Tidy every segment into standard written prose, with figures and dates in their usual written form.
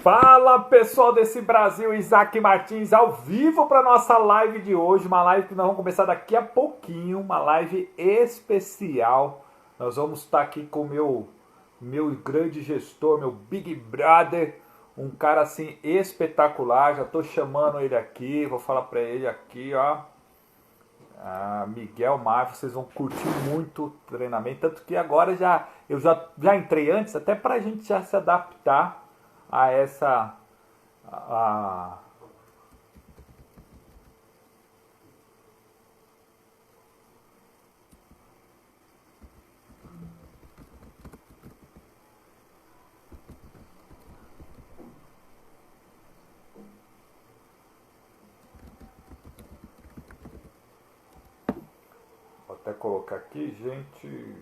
Fala pessoal desse Brasil, Isaac Martins ao vivo para nossa live de hoje, uma live que nós vamos começar daqui a pouquinho, uma live especial. Nós vamos estar aqui com o meu grande gestor, meu Big Brother, um cara assim espetacular. Já estou chamando ele aqui, vou falar para ele aqui, ó. Miguel Mar, vocês vão curtir muito o treinamento, tanto que agora eu já entrei antes, até para a gente já se adaptar a essa vou até colocar aqui, gente.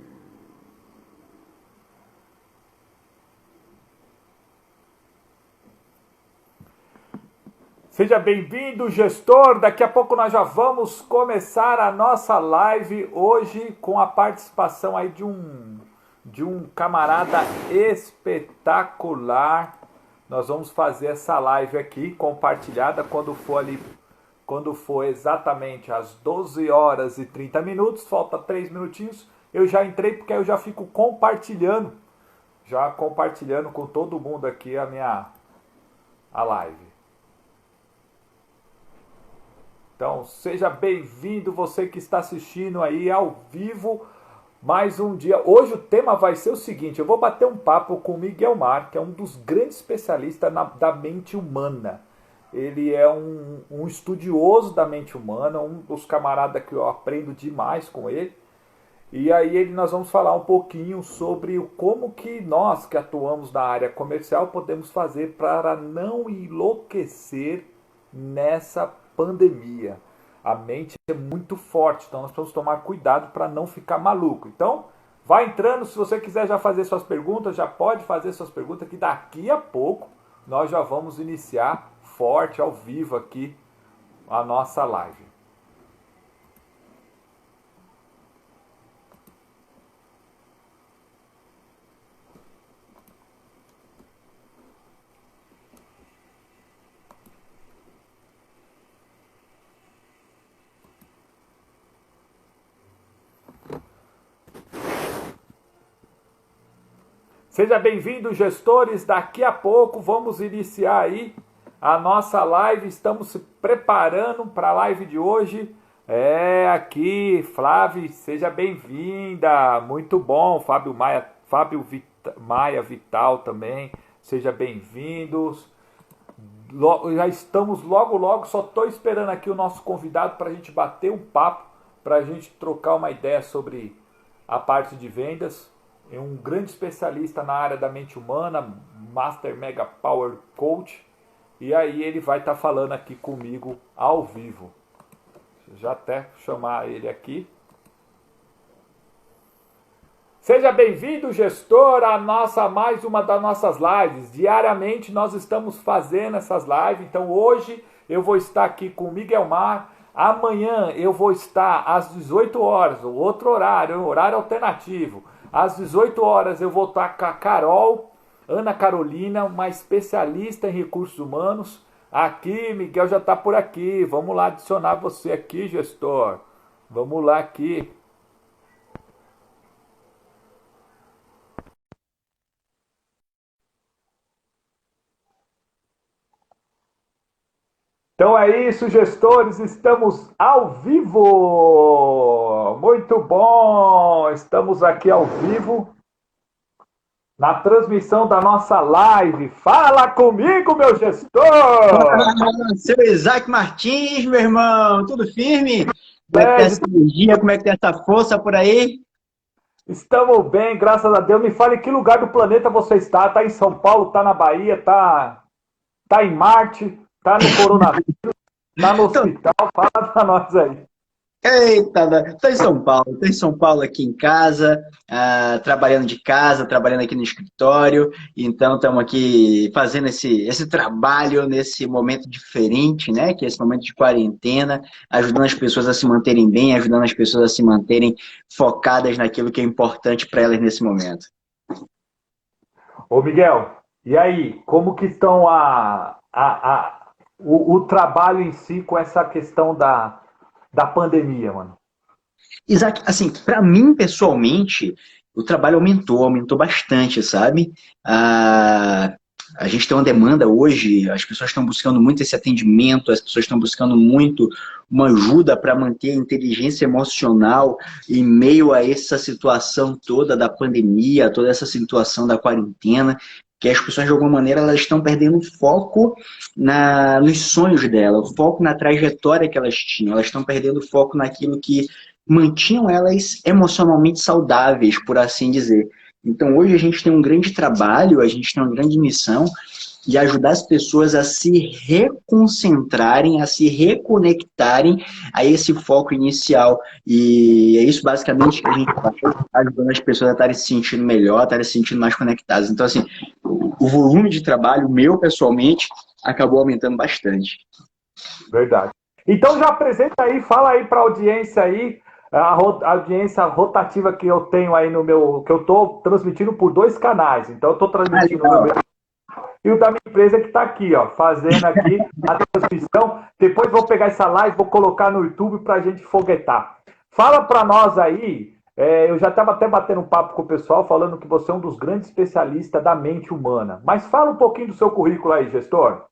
Seja bem-vindo, gestor. Daqui a pouco nós já vamos começar a nossa live hoje com a participação aí de um camarada espetacular. Nós vamos fazer essa live aqui compartilhada quando for exatamente às 12 horas e 30 minutos, falta 3 minutinhos. Eu já entrei porque aí eu já fico compartilhando com todo mundo aqui a live. Então, seja bem-vindo você que está assistindo aí ao vivo, mais um dia. Hoje o tema vai ser o seguinte, eu vou bater um papo com o Miguel Mar, que é um dos grandes especialistas da mente humana. Ele é um estudioso da mente humana, um dos camaradas que eu aprendo demais com ele. E aí nós vamos falar um pouquinho sobre como que nós que atuamos na área comercial podemos fazer para não enlouquecer nessa pandemia. A mente é muito forte, então nós precisamos tomar cuidado para não ficar maluco. Então, vai entrando, se você quiser já fazer suas perguntas, já pode fazer suas perguntas, que daqui a pouco nós já vamos iniciar forte, ao vivo aqui, a nossa live. Seja bem-vindo, gestores. Daqui a pouco vamos iniciar aí a nossa live. Estamos se preparando para a live de hoje. Aqui, Flávio, seja bem-vinda. Muito bom, Fábio Maia Vital também. Seja bem-vindos. Já estamos logo, só estou esperando aqui o nosso convidado para a gente bater um papo, para a gente trocar uma ideia sobre a parte de vendas. É um grande especialista na área da mente humana, Master Mega Power Coach. E aí ele vai estar falando aqui comigo ao vivo. Deixa eu já até chamar ele aqui. Seja bem-vindo, gestor, a mais uma das nossas lives. Diariamente nós estamos fazendo essas lives. Então hoje eu vou estar aqui com o Miguel Mar. Amanhã eu vou estar às 18 horas, outro horário, um horário alternativo. Às 18 horas eu vou estar com a Carol, Ana Carolina, uma especialista em recursos humanos. Aqui, Miguel já está por aqui. Vamos lá adicionar você aqui, gestor. Vamos lá aqui. Então é isso, gestores, estamos ao vivo! Muito bom! Estamos aqui ao vivo na transmissão da nossa live. Fala comigo, meu gestor! Seu Isaac Martins, meu irmão, tudo firme? Como é que tem essa energia, como é que tem essa força por aí? Estamos bem, graças a Deus. Me fale em que lugar do planeta você está. Está em São Paulo, está na Bahia, está em Marte? Tá no coronavírus, tá no hospital, fala pra nós aí. Eita, tô em São Paulo aqui em casa, trabalhando de casa, trabalhando aqui no escritório, então estamos aqui fazendo esse trabalho nesse momento diferente, né, que é esse momento de quarentena, ajudando as pessoas a se manterem bem, ajudando as pessoas a se manterem focadas naquilo que é importante para elas nesse momento. Ô Miguel, E aí, como que estão o trabalho em si com essa questão da pandemia, mano? Isaac, assim, para mim, pessoalmente, o trabalho aumentou bastante, sabe? Ah, a gente tem uma demanda hoje, as pessoas estão buscando muito esse atendimento, as pessoas estão buscando muito uma ajuda para manter a inteligência emocional em meio a essa situação toda da pandemia, toda essa situação da quarentena, que as pessoas, de alguma maneira, elas estão perdendo foco nos sonhos dela, o foco na trajetória que elas tinham, elas estão perdendo foco naquilo que mantinham elas emocionalmente saudáveis, por assim dizer. Então, hoje a gente tem um grande trabalho, a gente tem uma grande missão de ajudar as pessoas a se reconcentrarem, a se reconectarem a esse foco inicial. E é isso basicamente que a gente faz, ajudando as pessoas a estarem se sentindo melhor, a estarem se sentindo mais conectadas. Então, assim, o volume de trabalho meu, pessoalmente, acabou aumentando bastante. Verdade. Então já apresenta aí, fala aí para a audiência aí, a audiência rotativa que eu tenho aí no meu, que eu estou transmitindo por dois canais. Então eu estou Ah, transmitindo no legal. meu e o da minha empresa que está aqui, ó, fazendo aqui a transmissão. Depois vou pegar essa live, vou colocar no YouTube para a gente foguetar. Fala para nós aí, eu já estava até batendo um papo com o pessoal, falando que você é um dos grandes especialistas da mente humana. Mas fala um pouquinho do seu currículo aí, gestor.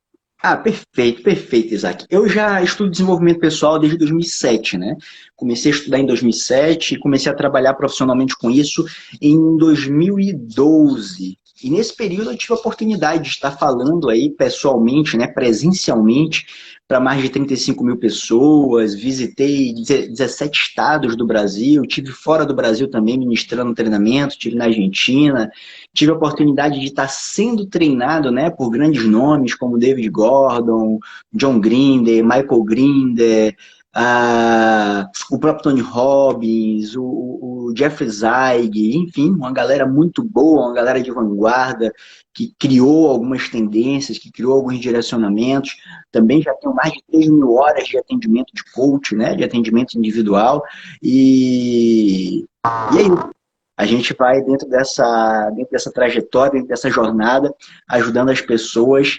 Ah, perfeito, perfeito, Isaac. Eu já estudo desenvolvimento pessoal desde 2007, né? Comecei a estudar em 2007 e comecei a trabalhar profissionalmente com isso em 2012. E nesse período eu tive a oportunidade de estar falando aí pessoalmente, né, presencialmente, para mais de 35 mil pessoas, visitei 17 estados do Brasil, tive fora do Brasil também ministrando treinamento, tive na Argentina, tive a oportunidade de estar sendo treinado, né, por grandes nomes como David Gordon, John Grinder, Michael Grinder, o próprio Tony Robbins, o Jeffrey Zeig, enfim, uma galera muito boa, uma galera de vanguarda, que criou algumas tendências, que criou alguns direcionamentos. Também já tenho mais de 3 mil horas de atendimento de coach, né, de atendimento individual. E aí, a gente vai dentro dessa trajetória, dentro dessa jornada, ajudando as pessoas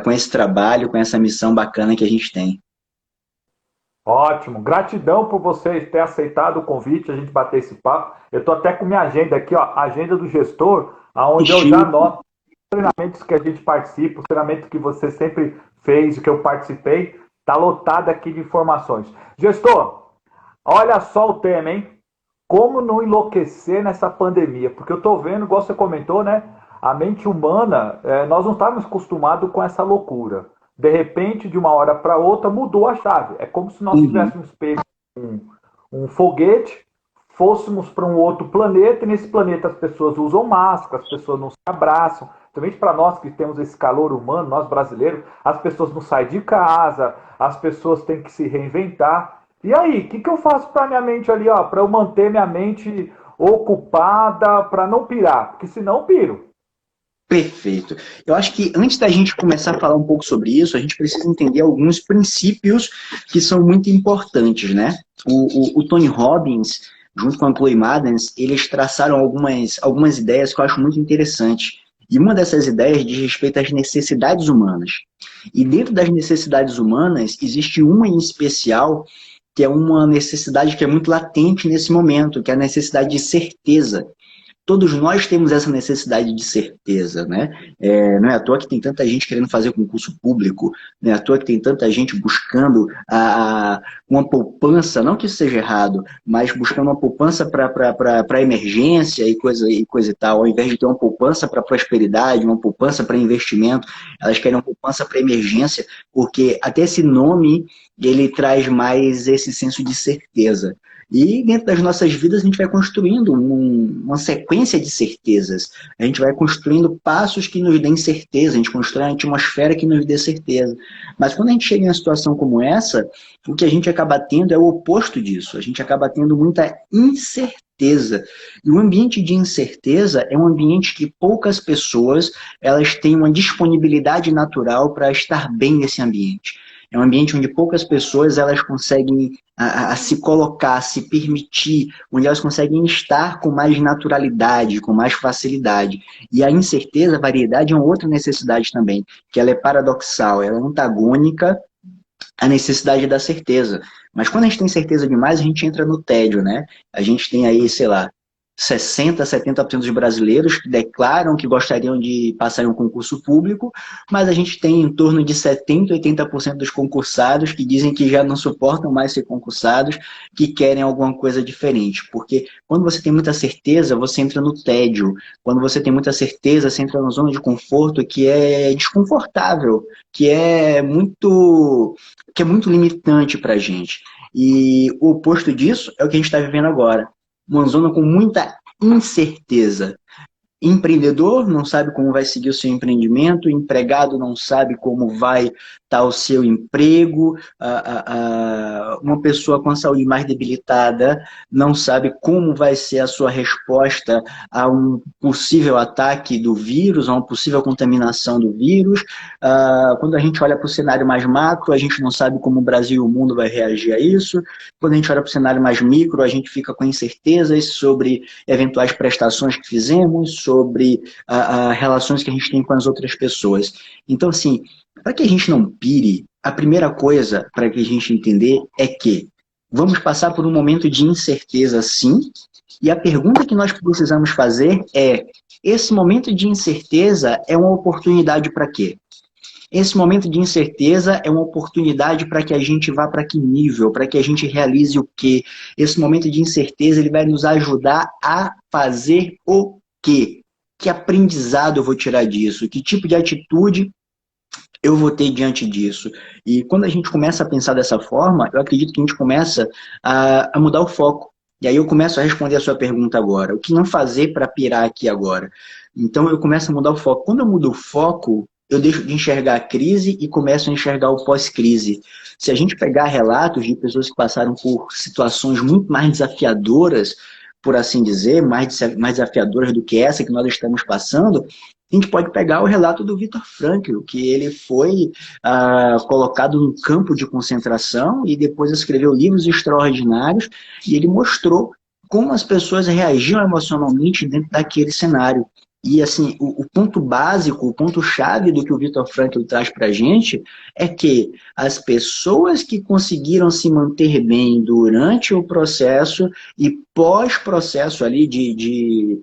com esse trabalho, com essa missão bacana que a gente tem. Ótimo. Gratidão por você ter aceitado o convite, a gente bater esse papo. Eu estou até com minha agenda aqui, ó, agenda do gestor, aonde eu já anoto os treinamentos que a gente participa, os treinamentos que você sempre fez, que eu participei, está lotado aqui de informações. Gestor, olha só o tema, hein? Como não enlouquecer nessa pandemia? Porque eu estou vendo, igual você comentou, né? A mente humana, nós não estávamos acostumados com essa loucura. De repente, de uma hora para outra, mudou a chave. É como se nós Uhum. tivéssemos pego um foguete, fôssemos para um outro planeta, e nesse planeta as pessoas usam máscara, as pessoas não se abraçam. Principalmente para nós que temos esse calor humano, nós brasileiros, as pessoas não saem de casa, as pessoas têm que se reinventar. E aí, o que eu faço para minha mente ali, ó, para eu manter minha mente ocupada, para não pirar? Porque senão eu piro. Perfeito. Eu acho que antes da gente começar a falar um pouco sobre isso, a gente precisa entender alguns princípios que são muito importantes, né? O Tony Robbins, junto com a Chloe Madens, eles traçaram algumas ideias que eu acho muito interessantes. E uma dessas ideias diz respeito às necessidades humanas. E dentro das necessidades humanas, existe uma em especial que é uma necessidade que é muito latente nesse momento, que é a necessidade de certeza. Todos nós temos essa necessidade de certeza, né? Não é à toa que tem tanta gente querendo fazer concurso público, não é à toa que tem tanta gente buscando uma poupança, não que isso seja errado, mas buscando uma poupança para emergência e coisa e tal, ao invés de ter uma poupança para prosperidade, uma poupança para investimento, elas querem uma poupança para emergência, porque até esse nome ele traz mais esse senso de certeza. E dentro das nossas vidas a gente vai construindo uma sequência de certezas. A gente vai construindo passos que nos deem certeza, a gente constrói uma atmosfera que nos dê certeza. Mas quando a gente chega em uma situação como essa, o que a gente acaba tendo é o oposto disso. A gente acaba tendo muita incerteza. E o ambiente de incerteza é um ambiente que poucas pessoas elas têm uma disponibilidade natural para estar bem nesse ambiente. é um ambiente onde poucas pessoas elas conseguem a se colocar, a se permitir, onde elas conseguem estar com mais naturalidade, com mais facilidade. E a incerteza, a variedade é uma outra necessidade também, que ela é paradoxal, ela é antagônica à necessidade da certeza. Mas quando a gente tem certeza demais, a gente entra no tédio, né? A gente tem aí, sei lá, 60, 70% dos brasileiros que declaram que gostariam de passar em um concurso público, mas a gente tem em torno de 70, 80% dos concursados que dizem que já não suportam mais ser concursados, que querem alguma coisa diferente. Porque quando você tem muita certeza, você entra no tédio. Quando você tem muita certeza, você entra na zona de conforto que é desconfortável, que é muito limitante para a gente. E o oposto disso é o que a gente está vivendo agora. Uma zona com muita incerteza. Empreendedor não sabe como vai seguir o seu empreendimento, empregado não sabe como vai estar o seu emprego, uma pessoa com a saúde mais debilitada não sabe como vai ser a sua resposta a um possível ataque do vírus, a uma possível contaminação do vírus. Quando a gente olha para o cenário mais macro, a gente não sabe como o Brasil e o mundo vai reagir a isso. Quando a gente olha para o cenário mais micro, a gente fica com incertezas sobre eventuais prestações que fizemos, sobre relações que a gente tem com as outras pessoas. Então, assim, para que a gente não pire, a primeira coisa para que a gente entender é que vamos passar por um momento de incerteza, sim, e a pergunta que nós precisamos fazer é: esse momento de incerteza é uma oportunidade para quê? Esse momento de incerteza é uma oportunidade para que a gente vá para que nível, para que a gente realize o quê? Esse momento de incerteza ele vai nos ajudar a fazer o quê? Que aprendizado eu vou tirar disso? Que tipo de atitude eu vou ter diante disso? E quando a gente começa a pensar dessa forma, eu acredito que a gente começa a mudar o foco. E aí eu começo a responder a sua pergunta agora. O que não fazer para pirar aqui agora? Então eu começo a mudar o foco. Quando eu mudo o foco, eu deixo de enxergar a crise e começo a enxergar o pós-crise. Se a gente pegar relatos de pessoas que passaram por situações muito mais desafiadoras, por assim dizer, mais desafiadoras do que essa que nós estamos passando, a gente pode pegar o relato do Viktor Frankl, que ele foi colocado num campo de concentração e depois escreveu livros extraordinários e ele mostrou como as pessoas reagiam emocionalmente dentro daquele cenário. E assim, o ponto básico, o ponto-chave do que o Viktor Frankl traz para a gente é que as pessoas que conseguiram se manter bem durante o processo e pós-processo ali de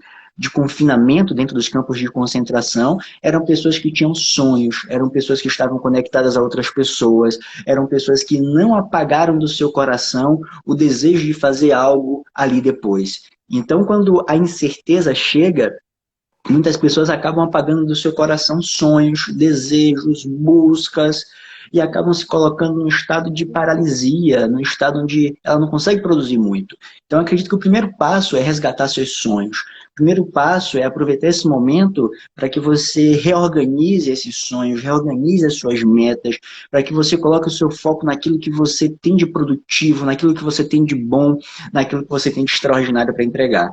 confinamento dentro dos campos de concentração eram pessoas que tinham sonhos, eram pessoas que estavam conectadas a outras pessoas, eram pessoas que não apagaram do seu coração o desejo de fazer algo ali depois. Então, quando a incerteza chega, muitas pessoas acabam apagando do seu coração sonhos, desejos, buscas, e acabam se colocando num estado de paralisia, num estado onde ela não consegue produzir muito. Então, eu acredito que o primeiro passo é resgatar seus sonhos. O primeiro passo é aproveitar esse momento para que você reorganize esses sonhos, reorganize as suas metas, para que você coloque o seu foco naquilo que você tem de produtivo, naquilo que você tem de bom, naquilo que você tem de extraordinário para entregar.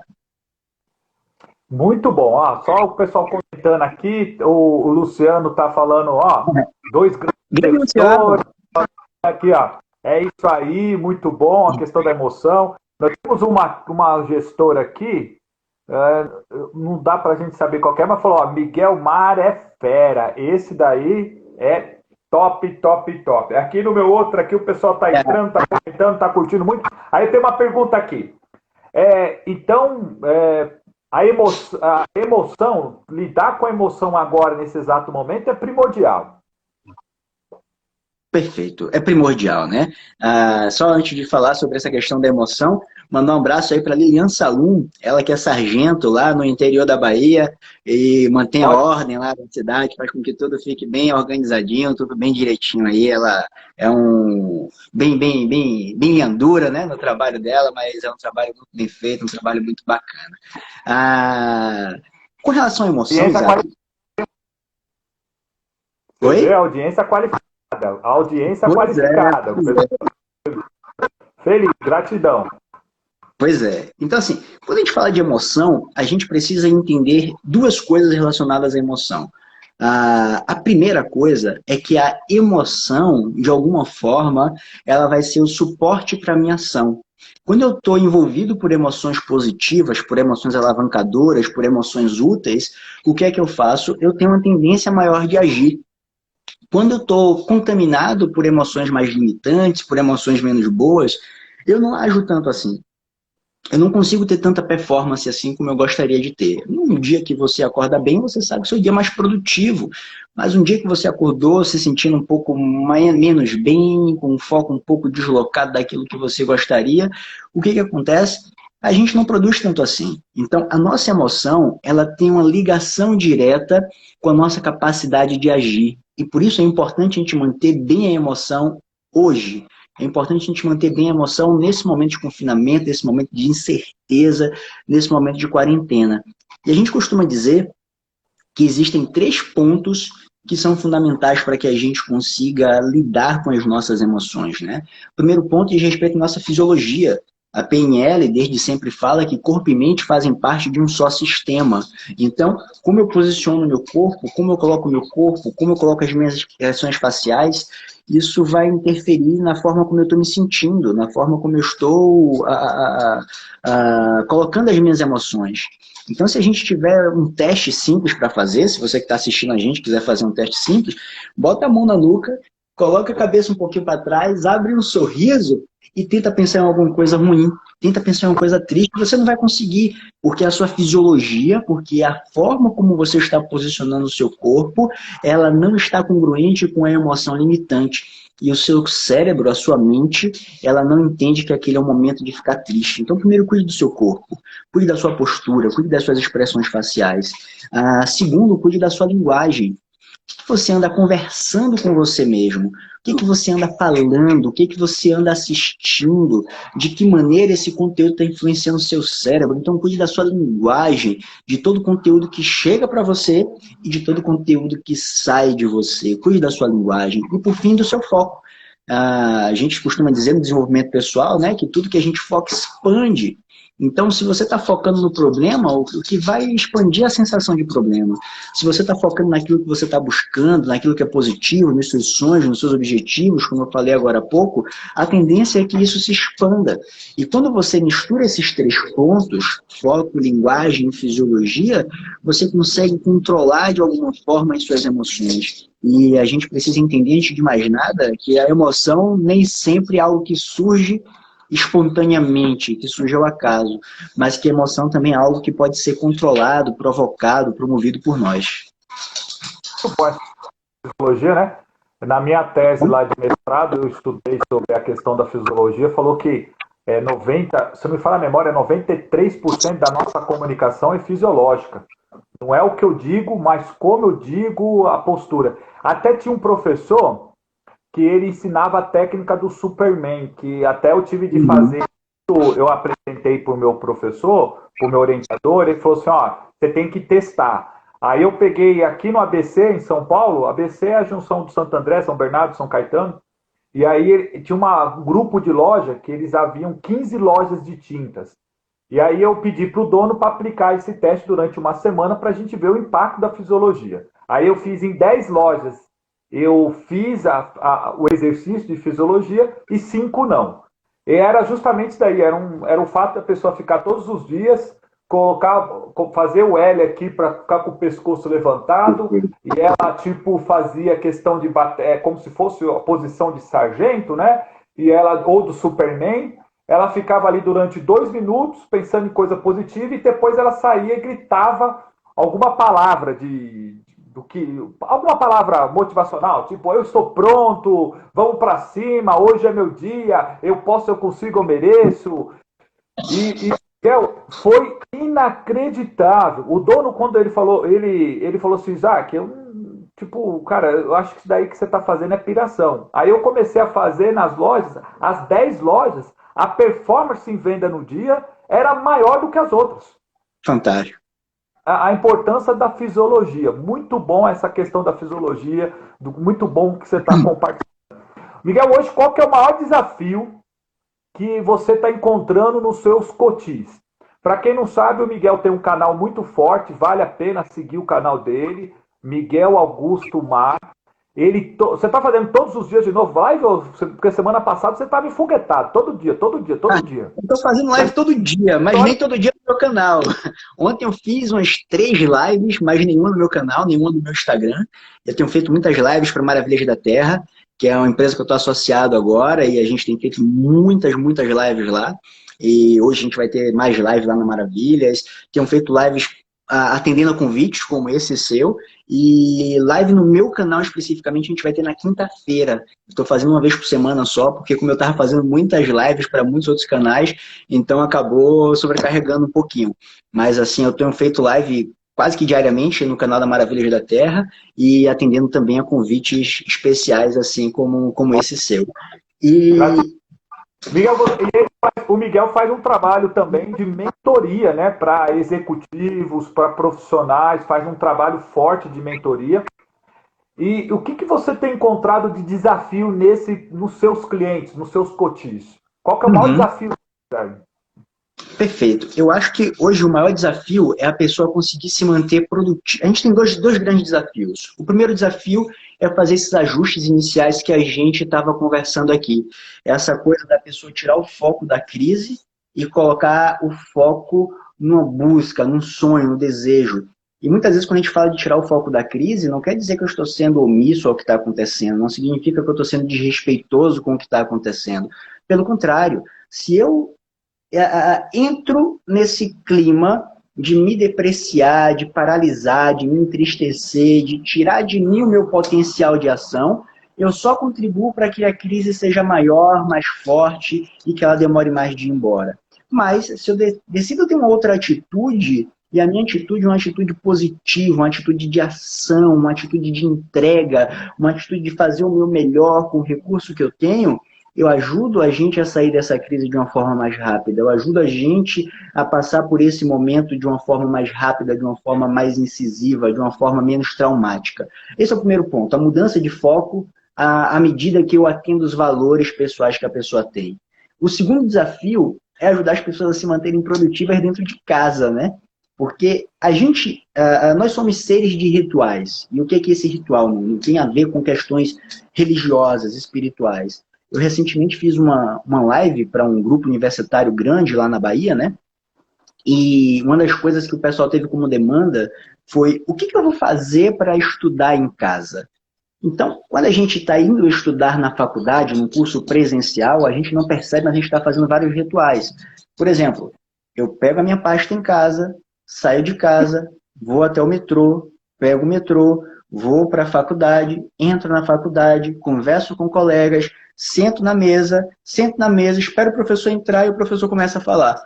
Muito bom. Ó, só o pessoal comentando aqui, o Luciano tá falando, ó, dois grandes gestores. Aqui, ó, é isso aí, muito bom, a questão da emoção. Nós temos uma gestora aqui, não dá pra gente saber qual é, mas falou, ó, Miguel Mar é fera. Esse daí é top, top, top. Aqui no meu outro, aqui o pessoal tá entrando, tá comentando, tá curtindo muito. Aí tem uma pergunta aqui. Então, a emoção, lidar com a emoção agora, nesse exato momento, é primordial. Perfeito, é primordial, né? Só antes de falar sobre essa questão da emoção, mandar um abraço aí para Lilian Salum, ela que é sargento lá no interior da Bahia e mantém a ordem lá na cidade, faz com que tudo fique bem organizadinho, tudo bem direitinho aí. Ela é bem andura, né, no trabalho dela, mas é um trabalho muito bem feito, um trabalho muito bacana. Com relação à emoção, Oi? A audiência qualificada. A audiência qualificada. Feliz, gratidão. Pois é. Então, assim, quando a gente fala de emoção, a gente precisa entender duas coisas relacionadas à emoção. A primeira coisa é que a emoção, de alguma forma, ela vai ser o suporte para a minha ação. Quando eu estou envolvido por emoções positivas, por emoções alavancadoras, por emoções úteis, o que é que eu faço? Eu tenho uma tendência maior de agir. Quando eu estou contaminado por emoções mais limitantes, por emoções menos boas, eu não ajo tanto assim. Eu não consigo ter tanta performance assim como eu gostaria de ter. Um dia que você acorda bem, você sabe que seu dia é mais produtivo. Mas um dia que você acordou se sentindo um pouco menos bem, com um foco um pouco deslocado daquilo que você gostaria, o que acontece? A gente não produz tanto assim. Então, a nossa emoção, ela tem uma ligação direta com a nossa capacidade de agir. E por isso é importante a gente manter bem a emoção hoje. É importante a gente manter bem a emoção nesse momento de confinamento, nesse momento de incerteza, nesse momento de quarentena. E a gente costuma dizer que existem 3 pontos que são fundamentais para que a gente consiga lidar com as nossas emoções, né? O primeiro ponto diz respeito à nossa fisiologia. A PNL desde sempre fala que corpo e mente fazem parte de um só sistema. Então, como eu posiciono meu corpo, como eu coloco meu corpo, como eu coloco as minhas expressões faciais, isso vai interferir na forma como eu estou me sentindo, na forma como eu estou colocando as minhas emoções. Então, se a gente tiver um teste simples para fazer, se você que está assistindo a gente quiser fazer um teste simples, bota a mão na nuca, coloca a cabeça um pouquinho para trás, abre um sorriso e tenta pensar em alguma coisa ruim, tenta pensar em uma coisa triste, você não vai conseguir, porque a sua fisiologia, porque a forma como você está posicionando o seu corpo, ela não está congruente com a emoção limitante. E o seu cérebro, a sua mente, ela não entende que aquele é o momento de ficar triste. Então, primeiro, cuide do seu corpo, cuide da sua postura, cuide das suas expressões faciais. Segundo, cuide da sua linguagem. O que você anda conversando com você mesmo? O que você anda falando? O que você anda assistindo? De que maneira esse conteúdo está influenciando o seu cérebro? Então, cuide da sua linguagem, de todo o conteúdo que chega para você e de todo o conteúdo que sai de você. Cuide da sua linguagem. E, por fim, do seu foco. A gente costuma dizer no desenvolvimento pessoal, né, que tudo que a gente foca expande. Então, se você está focando no problema, o que vai expandir é a sensação de problema. Se você está focando naquilo que você está buscando, naquilo que é positivo, nos seus sonhos, nos seus objetivos, como eu falei agora há pouco, a tendência é que isso se expanda. E quando você mistura esses 3 pontos, foco, linguagem e fisiologia, você consegue controlar de alguma forma as suas emoções. E a gente precisa entender, antes de mais nada, que a emoção nem sempre é algo que surge espontaneamente, que surge ao acaso, mas que a emoção também é algo que pode ser controlado, provocado, promovido por nós. Muito bom essa fisiologia, né? Na minha tese lá de mestrado, eu estudei sobre a questão da fisiologia, falou que 90, se não me fala a memória, 93% da nossa comunicação é fisiológica. Não é o que eu digo, mas como eu digo, a postura. Até tinha um professor que ele ensinava a técnica do Superman, que até eu tive de fazer, eu apresentei para o meu professor, para o meu orientador, ele falou assim, ó, você tem que testar. Aí eu peguei aqui no ABC, em São Paulo, ABC é a junção do Santo André, São Bernardo, São Caetano, e aí tinha um grupo de loja que eles haviam 15 lojas de tintas. E aí eu pedi para o dono para aplicar esse teste durante uma semana para a gente ver o impacto da fisiologia. Aí eu fiz em 10 lojas, eu fiz o exercício de fisiologia e 5 não. E era justamente isso daí, era o fato da pessoa ficar todos os dias, fazer o L aqui para ficar com o pescoço levantado, e ela tipo fazia questão de bater, como se fosse a posição de sargento, né? E ela, ou do Superman, ela ficava ali durante 2 minutos pensando em coisa positiva e depois ela saía e gritava alguma palavra alguma palavra motivacional, tipo, eu estou pronto, vamos para cima, hoje é meu dia, eu posso, eu consigo, eu mereço. E foi inacreditável. O dono, quando ele falou, ele falou assim, Isaac, tipo, cara, eu acho que isso daí que você está fazendo é piração. Aí eu comecei a fazer nas lojas, as 10 lojas, a performance em venda no dia era maior do que as outras. Fantástico. A importância da fisiologia. Muito bom essa questão da fisiologia, muito bom que você está compartilhando. Miguel, hoje qual que é o maior desafio que você está encontrando nos seus cotis? Para quem não sabe, o Miguel tem um canal muito forte, vale a pena seguir o canal dele. Miguel Augusto Mar. Você está fazendo todos os dias de novo live? Porque semana passada você estava enfoguetado. Todo dia, todo dia, todo dia. Eu tô fazendo live todo dia, mas nem todo dia no meu canal. Ontem eu fiz umas 3 lives, mas nenhuma no meu canal, nenhuma no meu Instagram. Eu tenho feito muitas lives para Maravilhas da Terra, que é uma empresa que eu estou associado agora, e a gente tem feito muitas lives lá. E hoje a gente vai ter mais lives lá na Maravilhas. Tenho feito lives atendendo a convites como esse seu. E live no meu canal especificamente a gente vai ter na quinta-feira. Estou fazendo uma vez por semana só, porque como eu estava fazendo muitas lives para muitos outros canais, então acabou sobrecarregando um pouquinho. Mas assim, eu tenho feito live quase que diariamente no canal da Maravilhas da Terra e atendendo também a convites especiais, assim como esse seu. E Miguel, o Miguel faz um trabalho também de mentoria, né, para executivos, para profissionais, faz um trabalho forte de mentoria. E o que você tem encontrado de desafio nos seus clientes, nos seus coaches? Qual que é o maior desafio? Perfeito. Eu acho que hoje o maior desafio é a pessoa conseguir se manter produtiva. A gente tem dois grandes desafios. O primeiro desafio é fazer esses ajustes iniciais que a gente estava conversando aqui. Essa coisa da pessoa tirar o foco da crise e colocar o foco numa busca, num sonho, no desejo. E muitas vezes quando a gente fala de tirar o foco da crise, não quer dizer que eu estou sendo omisso ao que está acontecendo, não significa que eu estou sendo desrespeitoso com o que está acontecendo. Pelo contrário, se eu entro nesse clima de me depreciar, de paralisar, de me entristecer, de tirar de mim o meu potencial de ação, eu só contribuo para que a crise seja maior, mais forte e que ela demore mais de ir embora. Mas se eu decido ter uma outra atitude, e a minha atitude é uma atitude positiva, uma atitude de ação, uma atitude de entrega, uma atitude de fazer o meu melhor com o recurso que eu tenho, eu ajudo a gente a sair dessa crise de uma forma mais rápida, eu ajudo a gente a passar por esse momento de uma forma mais rápida, de uma forma mais incisiva, de uma forma menos traumática. Esse é o primeiro ponto, a mudança de foco à medida que eu atendo os valores pessoais que a pessoa tem. O segundo desafio é ajudar as pessoas a se manterem produtivas dentro de casa, né? Porque nós somos seres de rituais. E o que é esse ritual? Não tem a ver com questões religiosas, espirituais. Eu recentemente fiz uma live para um grupo universitário grande lá na Bahia, né? E uma das coisas que o pessoal teve como demanda foi: o que eu vou fazer para estudar em casa? Então, quando a gente está indo estudar na faculdade, num curso presencial, a gente não percebe, mas a gente está fazendo vários rituais. Por exemplo, eu pego a minha pasta em casa, saio de casa, vou até o metrô, pego o metrô, vou para a faculdade, entro na faculdade, converso com colegas, sento na mesa, espero o professor entrar e o professor começa a falar.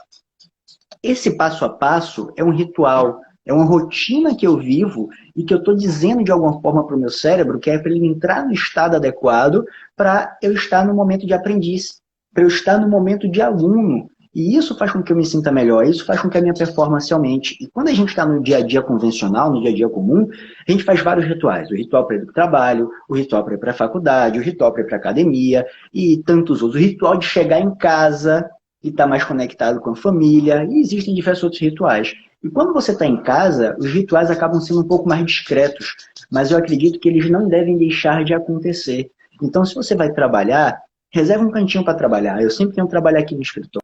Esse passo a passo é um ritual, é uma rotina que eu vivo e que eu estou dizendo de alguma forma para o meu cérebro que é para ele entrar no estado adequado para eu estar no momento de aprendiz, para eu estar no momento de aluno. E isso faz com que eu me sinta melhor, isso faz com que a minha performance aumente. E quando a gente está no dia a dia convencional, no dia a dia comum, a gente faz vários rituais. O ritual para ir para o trabalho, o ritual para ir para a faculdade, o ritual para ir para a academia e tantos outros. O ritual de chegar em casa e estar mais conectado com a família. E existem diversos outros rituais. E quando você está em casa, os rituais acabam sendo um pouco mais discretos. Mas eu acredito que eles não devem deixar de acontecer. Então, se você vai trabalhar, reserva um cantinho para trabalhar. Eu sempre tenho que trabalhar aqui no escritório.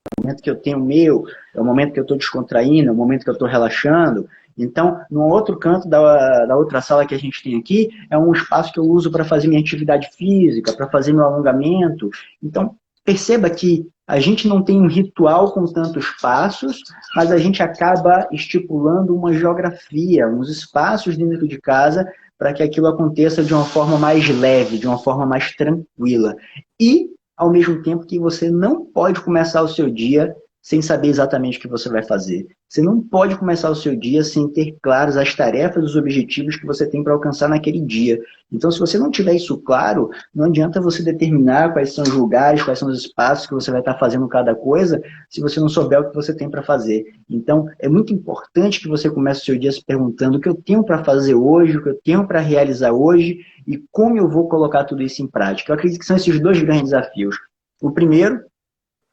É o momento que eu tenho meu, é o momento que eu estou descontraindo, é o momento que eu estou relaxando. Então, no outro canto da outra sala que a gente tem aqui, é um espaço que eu uso para fazer minha atividade física, para fazer meu alongamento. Então, perceba que a gente não tem um ritual com tantos passos, mas a gente acaba estipulando uma geografia, uns espaços dentro de casa para que aquilo aconteça de uma forma mais leve, de uma forma mais tranquila. E ao mesmo tempo que você não pode começar o seu dia sem saber exatamente o que você vai fazer. Você não pode começar o seu dia sem ter claros as tarefas, os objetivos que você tem para alcançar naquele dia. Então, se você não tiver isso claro, não adianta você determinar quais são os lugares, quais são os espaços que você vai estar fazendo cada coisa, se você não souber o que você tem para fazer. Então, é muito importante que você comece o seu dia se perguntando o que eu tenho para fazer hoje, o que eu tenho para realizar hoje e como eu vou colocar tudo isso em prática. Eu acredito que são esses dois grandes desafios. O primeiro,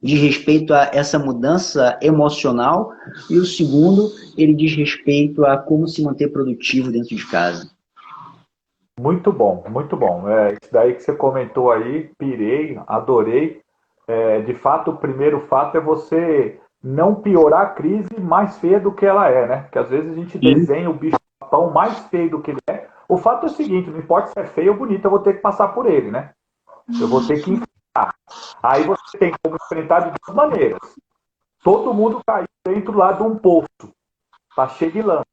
diz respeito a essa mudança emocional, e o segundo, ele diz respeito a como se manter produtivo dentro de casa. Muito bom, muito bom. Isso daí que você comentou aí, pirei, adorei. De fato, o primeiro fato é você não piorar a crise mais feia do que ela é, né? Porque às vezes a gente desenha o bicho-papão mais feio do que ele é. O fato é o seguinte, não importa se é feio ou bonito, eu vou ter que passar por ele, né? Eu vou ter que enfrentar. Aí você tem como enfrentar de duas maneiras. Todo mundo caiu dentro lá de um poço. Tá cheio de lama.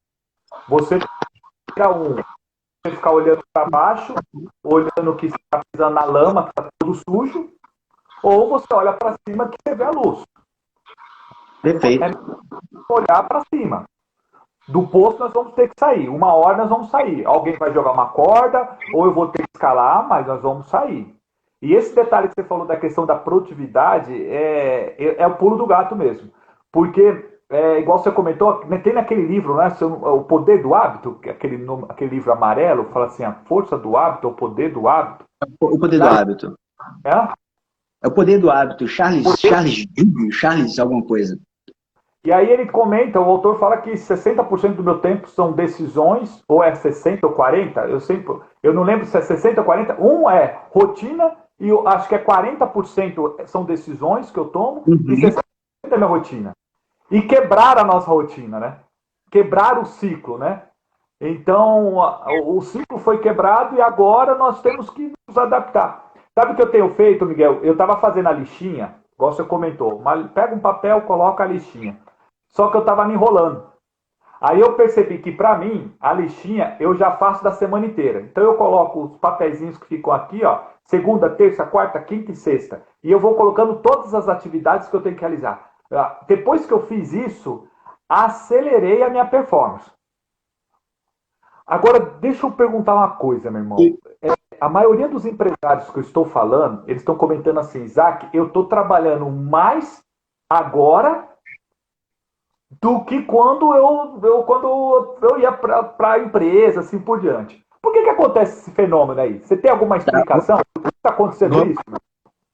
Você tira você ficar olhando para baixo, olhando que você está pisando na lama, que está tudo sujo, ou você olha para cima que você vê a luz. Perfeito. É olhar para cima. Do poço nós vamos ter que sair. Uma hora nós vamos sair. Alguém vai jogar uma corda, ou eu vou ter que escalar, mas nós vamos sair. E esse detalhe que você falou da questão da produtividade é o pulo do gato mesmo. Porque, igual você comentou, tem naquele livro, né, O Poder do Hábito, aquele livro amarelo, fala assim, a força do hábito, o poder do hábito. O poder do hábito. É o poder do hábito. Charles alguma coisa. E aí ele comenta, o autor fala que 60% do meu tempo são decisões, ou é 60 ou 40, eu não lembro se é 60 ou 40, um é rotina, e eu acho que é 40% são decisões que eu tomo, e 60% é minha rotina. E quebrar a nossa rotina, né? Quebrar o ciclo, né? Então, o ciclo foi quebrado e agora nós temos que nos adaptar. Sabe o que eu tenho feito, Miguel? Eu estava fazendo a listinha, igual você comentou, pega um papel, coloca a listinha. Só que eu estava me enrolando. Aí eu percebi que, para mim, a listinha eu já faço da semana inteira. Então eu coloco os papeizinhos que ficam aqui, ó, segunda, terça, quarta, quinta e sexta. E eu vou colocando todas as atividades que eu tenho que realizar. Depois que eu fiz isso, acelerei a minha performance. Agora, deixa eu perguntar uma coisa, meu irmão. A maioria dos empresários que eu estou falando, eles estão comentando assim, Isaac, eu estou trabalhando mais agora do que quando eu ia para a empresa, assim por diante. Por que acontece esse fenômeno aí? Você tem alguma explicação? Por que está acontecendo isso?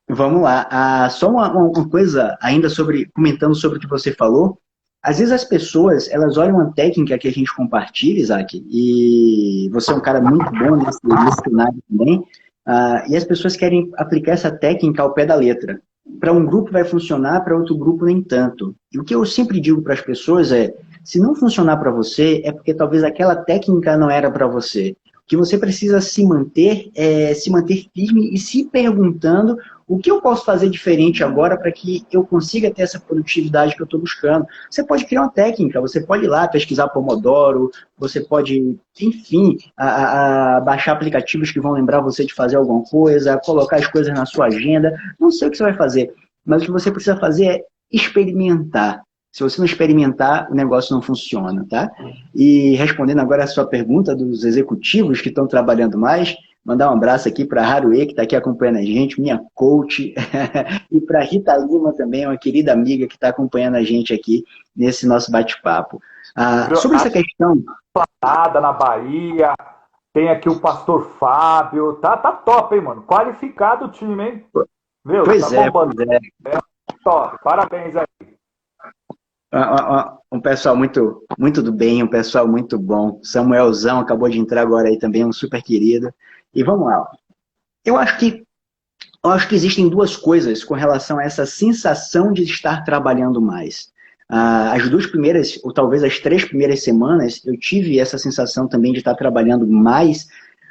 Vamos lá. Só uma coisa ainda comentando sobre o que você falou. Às vezes as pessoas, elas olham uma técnica que a gente compartilha, Isaac, e você é um cara muito bom nesse cenário também, e as pessoas querem aplicar essa técnica ao pé da letra. Para um grupo vai funcionar, para outro grupo nem tanto. E o que eu sempre digo para as pessoas é, se não funcionar para você, é porque talvez aquela técnica não era para você. O que você precisa se manter firme e se perguntando o que eu posso fazer diferente agora para que eu consiga ter essa produtividade que eu estou buscando. Você pode criar uma técnica, você pode ir lá pesquisar Pomodoro, você pode, enfim, baixar aplicativos que vão lembrar você de fazer alguma coisa, colocar as coisas na sua agenda, não sei o que você vai fazer, mas o que você precisa fazer é experimentar. Se você não experimentar, o negócio não funciona, tá? E respondendo agora a sua pergunta dos executivos que estão trabalhando mais, mandar um abraço aqui para a Haruê, que está aqui acompanhando a gente, minha coach, e para a Rita Lima também, uma querida amiga que está acompanhando a gente aqui nesse nosso bate-papo. Sobre essa questão... Na Bahia, tem aqui o Pastor Fábio, tá top, hein, mano? Qualificado o time, hein? Meu, pois tá bombando. Top, parabéns aí. Um pessoal muito, muito do bem, um pessoal muito bom. Samuelzão acabou de entrar agora aí também, um super querido. E vamos lá. Eu acho que existem duas coisas com relação a essa sensação de estar trabalhando mais. As 2 primeiras, ou talvez as 3 primeiras semanas, eu tive essa sensação também de estar trabalhando mais,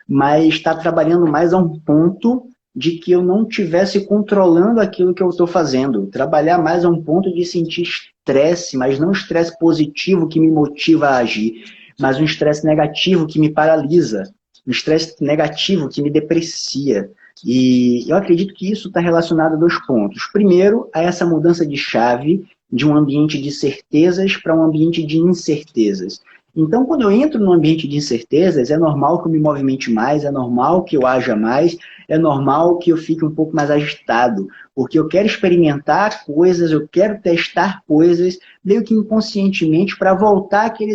mas estar trabalhando mais a um ponto de que eu não estivesse controlando aquilo que eu estou fazendo. Trabalhar mais a um ponto de sentir estresse, mas não estresse positivo que me motiva a agir, mas um estresse negativo que me paralisa, um estresse negativo que me deprecia. E eu acredito que isso está relacionado a 2 pontos. Primeiro, a essa mudança de chave de um ambiente de certezas para um ambiente de incertezas. Então, quando eu entro num ambiente de incertezas, é normal que eu me movimente mais, é normal que eu haja mais, é normal que eu fique um pouco mais agitado, porque eu quero experimentar coisas, eu quero testar coisas, meio que inconscientemente, para voltar àquele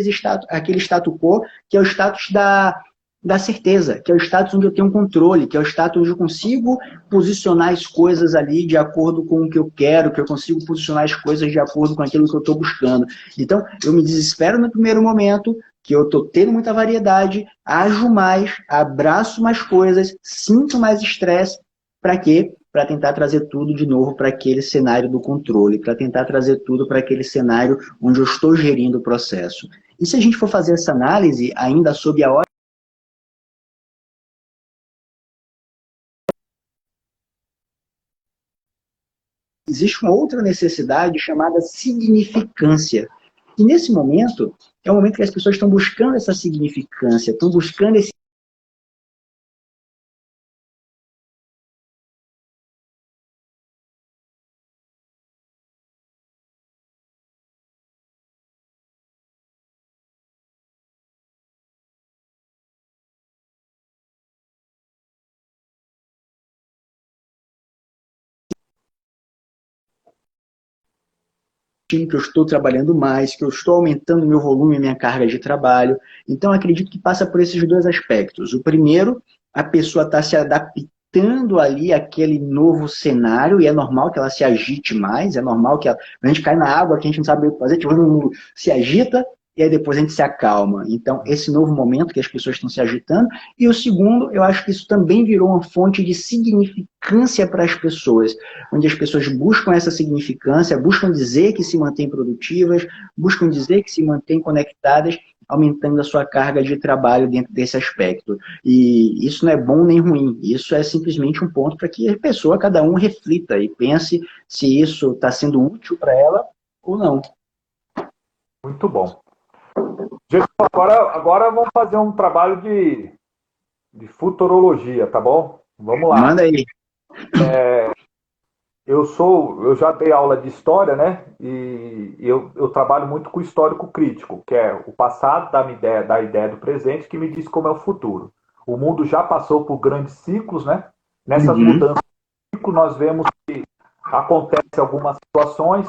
status quo, que é o status da certeza, que é o status onde eu tenho controle, que é o status onde eu consigo posicionar as coisas ali de acordo com o que eu quero, que eu consigo posicionar as coisas de acordo com aquilo que eu estou buscando. Então, eu me desespero no primeiro momento, que eu estou tendo muita variedade, ajo mais, abraço mais coisas, sinto mais estresse. Para quê? Para tentar trazer tudo de novo para aquele cenário do controle, para tentar trazer tudo para aquele cenário onde eu estou gerindo o processo. E se a gente for fazer essa análise, ainda sob a existe uma outra necessidade chamada significância. E nesse momento, é o momento que as pessoas estão buscando essa significância, estão buscando esse time que eu estou trabalhando mais, que eu estou aumentando meu volume e minha carga de trabalho. Então, acredito que passa por esses dois aspectos. O primeiro, a pessoa está se adaptando ali àquele novo cenário, e é normal que ela se agite mais, é normal que a gente cai na água, que a gente não sabe o que fazer, tipo, se agita, e aí depois a gente se acalma. Então, esse novo momento que as pessoas estão se agitando. E o segundo, eu acho que isso também virou uma fonte de significância para as pessoas, onde as pessoas buscam essa significância, buscam dizer que se mantêm produtivas, buscam dizer que se mantêm conectadas, aumentando a sua carga de trabalho dentro desse aspecto. E isso não é bom nem ruim, isso é simplesmente um ponto para que a pessoa, cada um, reflita e pense se isso está sendo útil para ela ou não. Muito bom. Gente, agora vamos fazer um trabalho de futurologia, tá bom? Vamos lá. Manda aí. Eu já dei aula de história, né? E eu trabalho muito com o histórico crítico, que é o passado da ideia do presente, que me diz como é o futuro. O mundo já passou por grandes ciclos, né? Nessas mudanças de ciclo, nós vemos que acontecem algumas situações,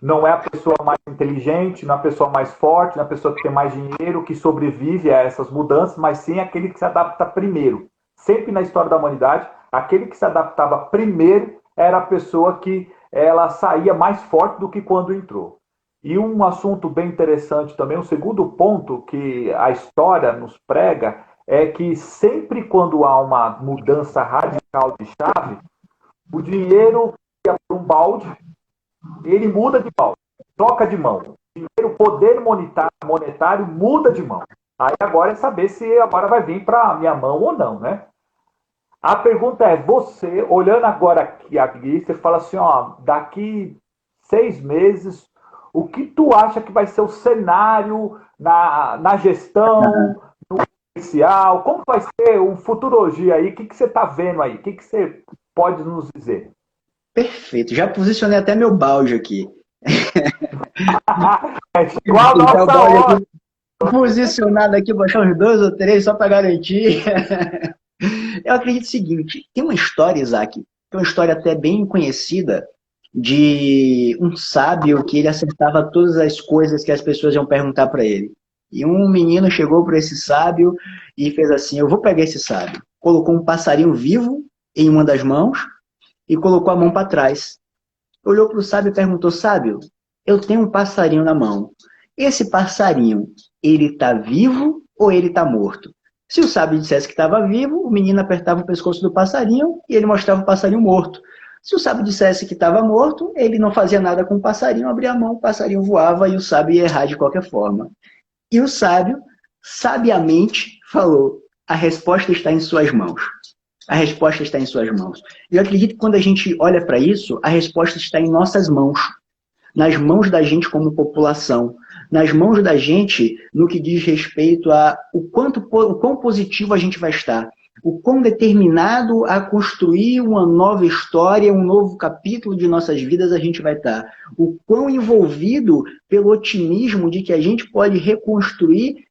não é a pessoa mais inteligente, não é a pessoa mais forte, não é a pessoa que tem mais dinheiro que sobrevive a essas mudanças, mas sim aquele que se adapta primeiro. Sempre na história da humanidade, aquele que se adaptava primeiro era a pessoa que ela saía mais forte do que quando entrou. E um assunto bem interessante também, um segundo ponto que a história nos prega é que sempre quando há uma mudança radical de chave, o dinheiro ia para um balde, ele muda de balde, troca de mão. O dinheiro, o poder monetário muda de mão. Aí agora é saber se agora vai vir para a minha mão ou não, né? A pergunta é, você, olhando agora aqui, você fala assim, ó, daqui 6 meses, o que tu acha que vai ser o cenário na gestão, no comercial? Como vai ser o futurologia aí? O que você está vendo aí? O que você pode nos dizer? Perfeito, já posicionei até meu balde aqui. É igual a nossa hora. Posicionado aqui, baixar uns 2 ou 3 só para garantir. Eu acredito o seguinte, tem uma história, Isaac, tem uma história até bem conhecida de um sábio que ele acertava todas as coisas que as pessoas iam perguntar para ele. E um menino chegou para esse sábio e fez assim, eu vou pegar esse sábio. Colocou um passarinho vivo em uma das mãos e colocou a mão para trás. Olhou para o sábio e perguntou, sábio, eu tenho um passarinho na mão. Esse passarinho, ele está vivo ou ele está morto? Se o sábio dissesse que estava vivo, o menino apertava o pescoço do passarinho e ele mostrava o passarinho morto. Se o sábio dissesse que estava morto, ele não fazia nada com o passarinho, abria a mão, o passarinho voava e o sábio ia errar de qualquer forma. E o sábio, sabiamente, falou, a resposta está em suas mãos. A resposta está em suas mãos. Eu acredito que quando a gente olha para isso, a resposta está em nossas mãos. Nas mãos da gente como população, nas mãos da gente no que diz respeito a o quão positivo a gente vai estar, o quão determinado a construir uma nova história, um novo capítulo de nossas vidas a gente vai estar, o quão envolvido pelo otimismo de que a gente pode reconstruir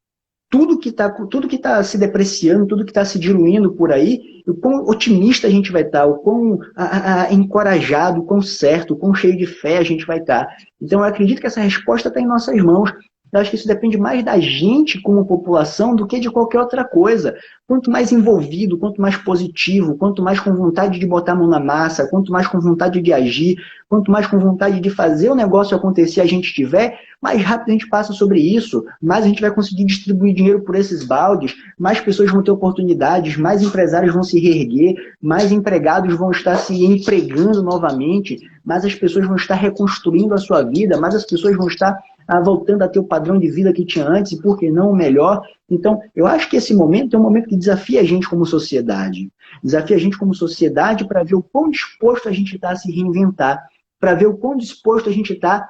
tudo que está se depreciando, tudo que está se diluindo por aí, o quão otimista a gente vai estar, o quão encorajado, o quão certo, o quão cheio de fé a gente vai estar. Então, eu acredito que essa resposta está em nossas mãos. Eu acho que isso depende mais da gente como população do que de qualquer outra coisa. Quanto mais envolvido, quanto mais positivo, quanto mais com vontade de botar a mão na massa, quanto mais com vontade de agir, quanto mais com vontade de fazer o negócio acontecer a gente tiver, mais rápido a gente passa sobre isso, mais a gente vai conseguir distribuir dinheiro por esses baldes, mais pessoas vão ter oportunidades, mais empresários vão se reerguer, mais empregados vão estar se empregando novamente, mais as pessoas vão estar reconstruindo a sua vida, mais as pessoas vão estar voltando a ter o padrão de vida que tinha antes, e por que não o melhor. Então, eu acho que esse momento é um momento que desafia a gente como sociedade. Desafia a gente como sociedade para ver o quão disposto a gente está a se reinventar, para ver o quão disposto a gente está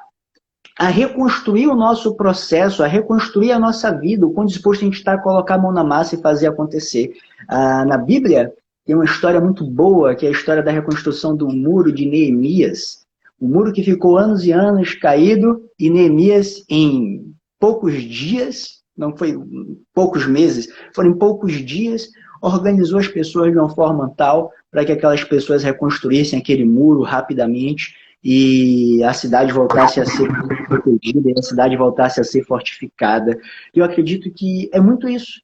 a reconstruir o nosso processo, a reconstruir a nossa vida, o quão disposto a gente está a colocar a mão na massa e fazer acontecer. Na Bíblia, tem uma história muito boa, que é a história da reconstrução do muro de Neemias. O muro que ficou anos e anos caído, e Neemias, em poucos dias, não foi poucos meses, foram em poucos dias, organizou as pessoas de uma forma tal para que aquelas pessoas reconstruíssem aquele muro rapidamente e a cidade voltasse a ser protegida, e a cidade voltasse a ser fortificada. E eu acredito que é muito isso.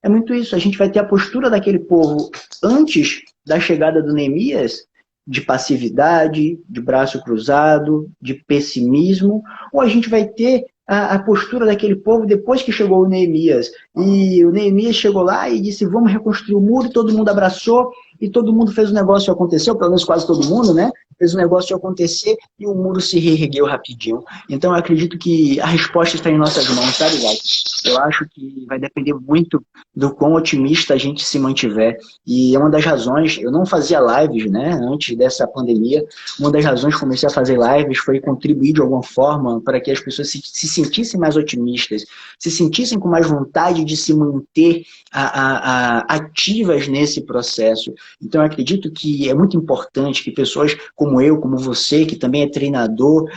É muito isso. A gente vai ter a postura daquele povo antes da chegada do Neemias, de passividade, de braço cruzado, de pessimismo, ou a gente vai ter a postura daquele povo depois que chegou o Neemias. E o Neemias chegou lá e disse, vamos reconstruir o muro, e todo mundo abraçou, e todo mundo fez o negócio acontecer, ou pelo menos quase todo mundo, né? Fez o negócio acontecer e o muro se reergueu rapidinho. Então eu acredito que a resposta está em nossas mãos, sabe, Gai? Eu acho que vai depender muito do quão otimista a gente se mantiver. E é uma das razões, eu não fazia lives, né, antes dessa pandemia, uma das razões que comecei a fazer lives foi contribuir de alguma forma para que as pessoas se sentissem mais otimistas, se sentissem com mais vontade de se manter ativas nesse processo. Então eu acredito que é muito importante que pessoas como eu, como você, que também é treinador,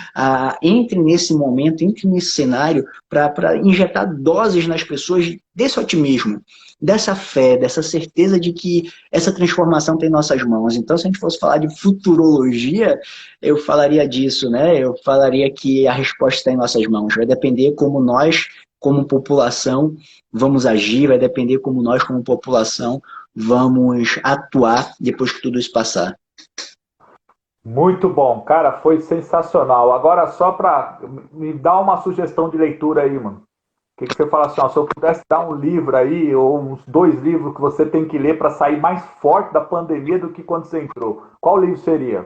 entrem nesse momento, entrem nesse cenário para injetar doses nas pessoas desse otimismo, dessa fé, dessa certeza de que essa transformação tem em nossas mãos. Então, se a gente fosse falar de futurologia, eu falaria disso, né? Eu falaria que a resposta está em nossas mãos. Vai depender como nós, como população, vamos agir, vai depender como nós, como população, vamos atuar depois que tudo isso passar. Muito bom, cara, foi sensacional. Agora, só para me dar uma sugestão de leitura aí, mano. O que você fala assim, ó, se eu pudesse dar um livro aí, ou uns 2 livros que você tem que ler para sair mais forte da pandemia do que quando você entrou, qual livro seria?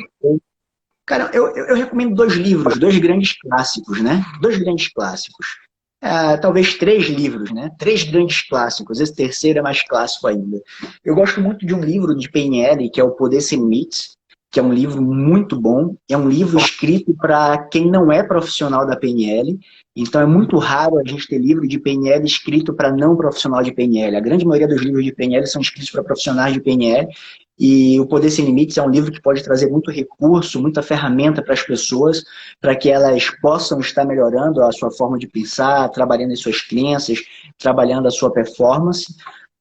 Cara, eu recomendo 2 livros, 2 grandes clássicos, né? 2 grandes clássicos. Talvez 3 livros, né? 3 grandes clássicos. Esse terceiro é mais clássico ainda. Eu gosto muito de um livro de PNL, que é O Poder Sem Limites, que é um livro muito bom. É um livro escrito para quem não é profissional da PNL. Então é muito raro a gente ter livro de PNL escrito para não profissional de PNL. A grande maioria dos livros de PNL são escritos para profissionais de PNL. E O Poder Sem Limites é um livro que pode trazer muito recurso, muita ferramenta para as pessoas, para que elas possam estar melhorando a sua forma de pensar, trabalhando em suas crenças, trabalhando a sua performance.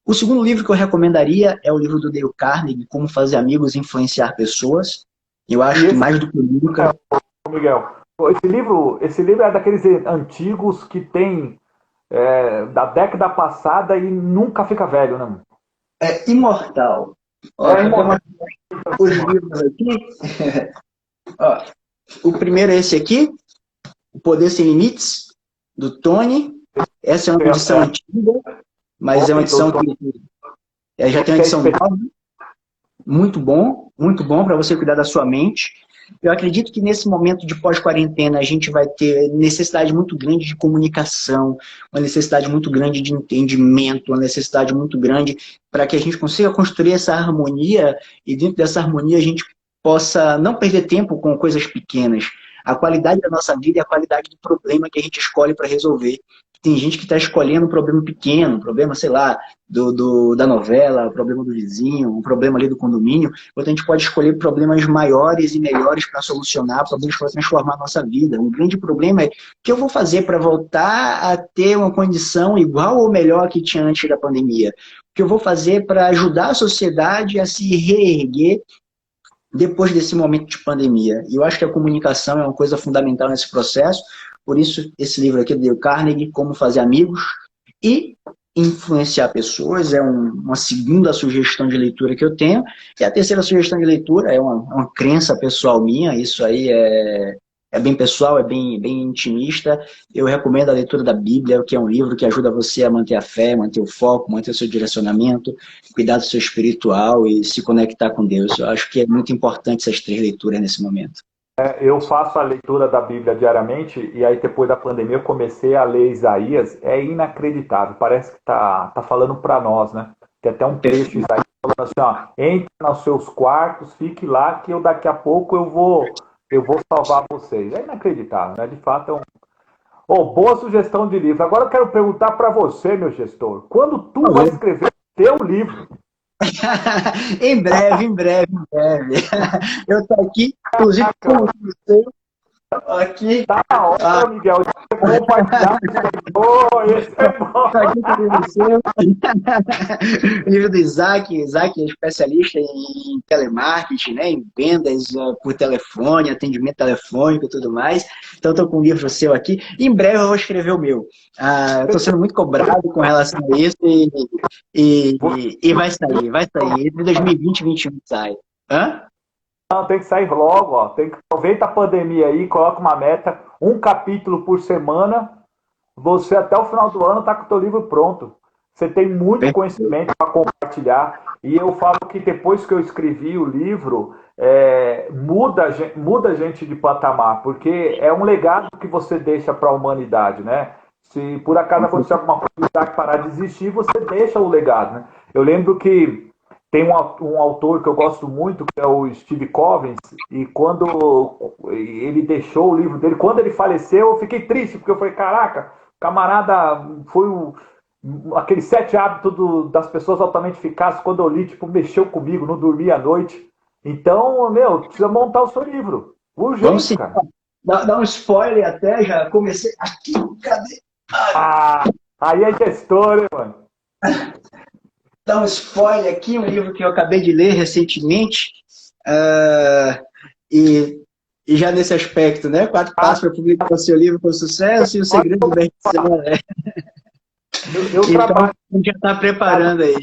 O segundo livro que eu recomendaria é o livro do Dale Carnegie, Como Fazer Amigos e Influenciar Pessoas. Eu acho que mais do que nunca... Miguel, esse livro é daqueles antigos que tem da década passada e nunca fica velho, né? É imortal. Ó, os livros aqui. Ó, o primeiro é esse aqui, O Poder Sem Limites, do Tony. Essa é uma edição antiga, mas é uma edição que já tem uma edição nova. Muito bom para você cuidar da sua mente. Eu acredito que nesse momento de pós-quarentena a gente vai ter necessidade muito grande de comunicação, uma necessidade muito grande de entendimento, uma necessidade muito grande para que a gente consiga construir essa harmonia e dentro dessa harmonia a gente possa não perder tempo com coisas pequenas. A qualidade da nossa vida é a qualidade do problema que a gente escolhe para resolver. Tem gente que está escolhendo um problema pequeno, um problema, sei lá, da novela, o problema do vizinho, um problema ali do condomínio. Outra a gente pode escolher problemas maiores e melhores para solucionar, problemas que vão transformar a nossa vida. Um grande problema é o que eu vou fazer para voltar a ter uma condição igual ou melhor que tinha antes da pandemia? O que eu vou fazer para ajudar a sociedade a se reerguer depois desse momento de pandemia? E eu acho que a comunicação é uma coisa fundamental nesse processo, Por isso, esse livro aqui do Dale Carnegie, Como Fazer Amigos e Influenciar Pessoas, é uma segunda sugestão de leitura que eu tenho. E a terceira sugestão de leitura é uma crença pessoal minha, isso aí é bem pessoal, é bem intimista. Eu recomendo a leitura da Bíblia, que é um livro que ajuda você a manter a fé, manter o foco, manter o seu direcionamento, cuidar do seu espiritual e se conectar com Deus. Eu acho que é muito importante essas 3 leituras nesse momento. Eu faço a leitura da Bíblia diariamente e aí depois da pandemia eu comecei a ler Isaías. É inacreditável, parece que tá falando para nós, né? Tem até um trecho de Isaías falando assim, ó, entre nos seus quartos, fique lá que eu daqui a pouco eu vou salvar vocês. É inacreditável, né? De fato é um... boa sugestão de livro. Agora eu quero perguntar para você, meu gestor, quando tu vai escrever o teu livro? Em breve. Eu tô aqui, inclusive, com você. Aqui. Tá na hora, Miguel, de compartilhar. Esse é bom. Tô aqui com você. Livro do Isaac. Isaac é especialista em telemarketing, né? Em vendas por telefone, atendimento telefônico e tudo mais. Então, estou com um livro seu aqui. Em breve eu vou escrever o meu. Estou sendo muito cobrado com relação a isso e vai sair. Entre 2020 e 2021 sai. Hã? Não, tem que sair logo, ó. Aproveita a pandemia aí, coloca uma meta, um capítulo por semana. Você até o final do ano tá com o teu livro pronto. Você tem muito conhecimento para compartilhar. E eu falo que depois que eu escrevi o livro, muda a gente de patamar, porque é um legado que você deixa para a humanidade, né? Se por acaso acontecer alguma coisa que parar de existir, você deixa o legado, né? Eu lembro que tem um autor que eu gosto muito, que é o Steve Covens, e quando ele deixou o livro dele, quando ele faleceu, eu fiquei triste, porque eu falei, caraca, camarada, foi aquele 7 hábitos das pessoas altamente eficazes, quando eu li, tipo, mexeu comigo, não dormi à noite. Então, precisa montar o seu livro. Urgente, cara. Dá um spoiler até, já comecei aqui, cadê? Aí é gestor, hein, mano? Dar um spoiler aqui, um livro que eu acabei de ler recentemente, e já nesse aspecto, né? 4 passos para publicar o seu livro com sucesso e o segredo do best-seller. Então, a gente já está preparando aí.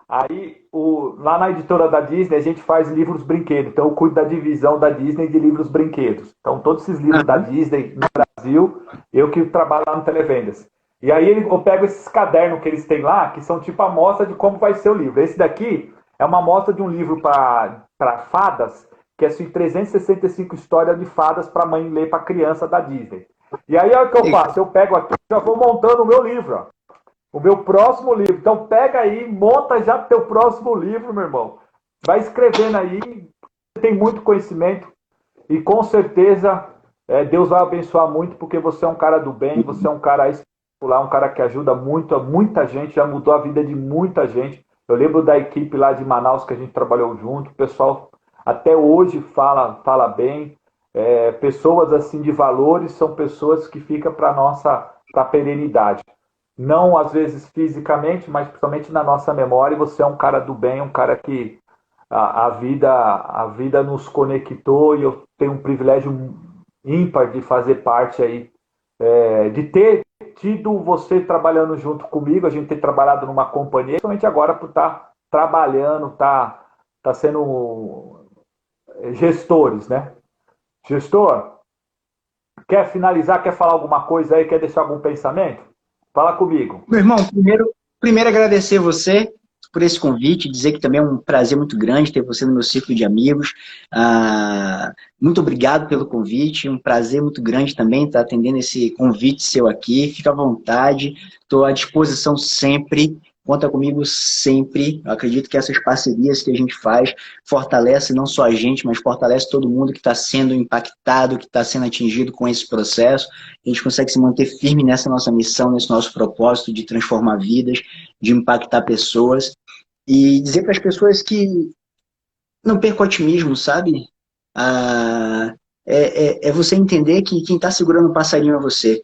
Aí, lá na editora da Disney, a gente faz livros brinquedos. Então, eu cuido da divisão da Disney de livros brinquedos. Então, todos esses livros da Disney no Brasil, eu que trabalho lá no Televendas. E aí eu pego esses cadernos que eles têm lá, que são tipo a amostra de como vai ser o livro. Esse daqui é uma amostra de um livro para fadas, que é assim, 365 histórias de fadas para mãe ler para criança da Disney. E aí olha o que eu faço, eu pego aqui e já vou montando o meu livro, ó. O meu próximo livro. Então pega aí, monta já teu próximo livro, meu irmão. Vai escrevendo aí, tem muito conhecimento e com certeza Deus vai abençoar muito, porque você é um cara do bem, você é um cara um cara que ajuda muito, muita gente, já mudou a vida de muita gente. Eu lembro da equipe lá de Manaus que a gente trabalhou junto, o pessoal até hoje fala bem. Pessoas assim de valores são pessoas que ficam para a perenidade. Não às vezes fisicamente, mas principalmente na nossa memória. E você é um cara do bem, um cara que a vida nos conectou e eu tenho um privilégio ímpar de fazer parte aí, de ter tido você trabalhando junto comigo, a gente ter trabalhado numa companhia, principalmente agora por estar trabalhando, tá sendo gestores, né? Gestor, quer finalizar, quer falar alguma coisa aí, quer deixar algum pensamento? Fala comigo. Meu irmão, primeiro agradecer você por esse convite, dizer que também é um prazer muito grande ter você no meu círculo de amigos. Muito obrigado pelo convite, um prazer muito grande também estar atendendo esse convite seu aqui. Fica à vontade, estou à disposição sempre. Conta comigo sempre. Eu acredito que essas parcerias que a gente faz fortalece não só a gente, mas fortalece todo mundo que está sendo impactado, que está sendo atingido com esse processo. A gente consegue se manter firme nessa nossa missão, nesse nosso propósito de transformar vidas, de impactar pessoas. E dizer para as pessoas que não percam o otimismo, sabe? É você entender que quem está segurando o passarinho é você.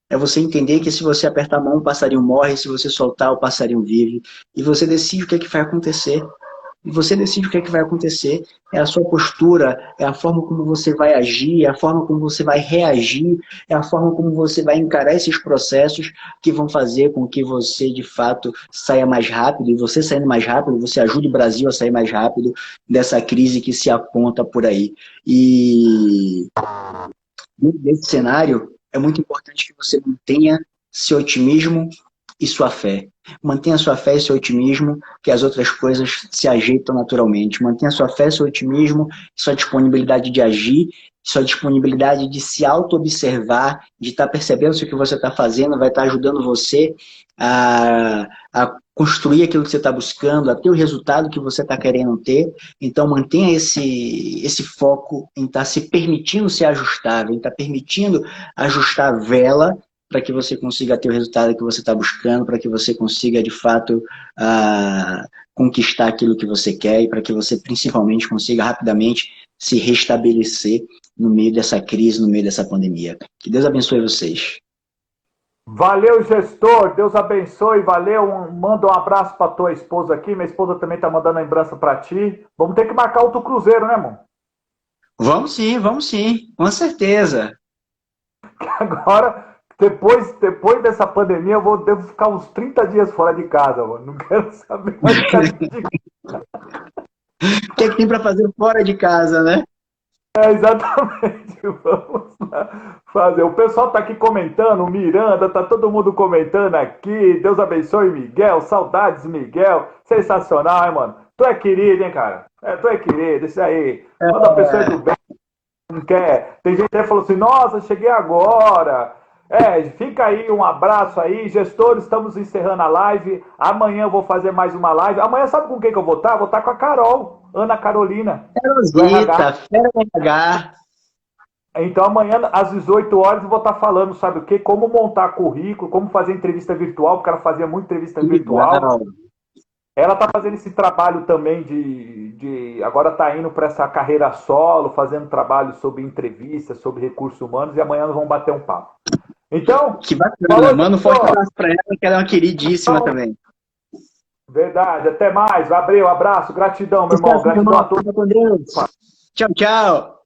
É você entender que se você apertar a mão, o passarinho morre, se você soltar, o passarinho vive. E você decide o que é que vai acontecer. e você decide o que é que vai acontecer. É a sua postura, é a forma como você vai agir, é a forma como você vai reagir, é a forma como você vai encarar esses processos que vão fazer com que você, de fato, saia mais rápido, e você saindo mais rápido, você ajuda o Brasil a sair mais rápido dessa crise que se aponta por aí. E nesse cenário, é muito importante que você mantenha seu otimismo e sua fé. Mantenha sua fé e seu otimismo, que as outras coisas se ajeitam naturalmente. Mantenha sua fé, seu otimismo, sua disponibilidade de agir, sua disponibilidade de se auto-observar, de estar percebendo se o que você está fazendo vai estar ajudando você a construir aquilo que você está buscando, a ter o resultado que você está querendo ter. Então, mantenha esse foco em estar se permitindo ser ajustável, em estar permitindo ajustar a vela para que você consiga ter o resultado que você está buscando, para que você consiga, de fato, conquistar aquilo que você quer e para que você, principalmente, consiga rapidamente se restabelecer no meio dessa crise, no meio dessa pandemia. Que Deus abençoe vocês. Valeu, gestor. Deus abençoe. Valeu. Manda um abraço para tua esposa aqui. Minha esposa também tá mandando lembrança para ti. Vamos ter que marcar outro cruzeiro, né, irmão? Vamos sim, com certeza. Agora, depois dessa pandemia, devo ficar uns 30 dias fora de casa, mano. Não quero saber mais de casa. O que é que tem para fazer fora de casa, né? Exatamente. Vamos lá fazer. O pessoal tá aqui comentando, o Miranda, tá todo mundo comentando aqui. Deus abençoe, Miguel. Saudades, Miguel. Sensacional, hein, mano? Tu é querido, hein, cara? Tu é querido, isso aí. Quando a pessoa é do bem, não quer. Tem gente que falou assim, nossa, cheguei agora. Fica aí, um abraço aí. Gestores, estamos encerrando a live. Amanhã eu vou fazer mais uma live. Amanhã sabe com quem que eu vou estar? Vou estar com a Carol, Ana Carolina. Rosita, fera RH. Então amanhã, às 18 horas, eu vou estar falando, sabe o quê? Como montar currículo, como fazer entrevista virtual, porque ela fazia muita entrevista virtual. Ela está fazendo esse trabalho também agora está indo para essa carreira solo, fazendo trabalho sobre entrevistas, sobre recursos humanos, e amanhã nós vamos bater um papo. Então, que bacana, manda um forte abraço para ela, que ela é uma queridíssima também. Verdade, até mais. Abreu, abraço, gratidão, meu irmão. Gratidão a todos. Com Deus. Tchau, tchau.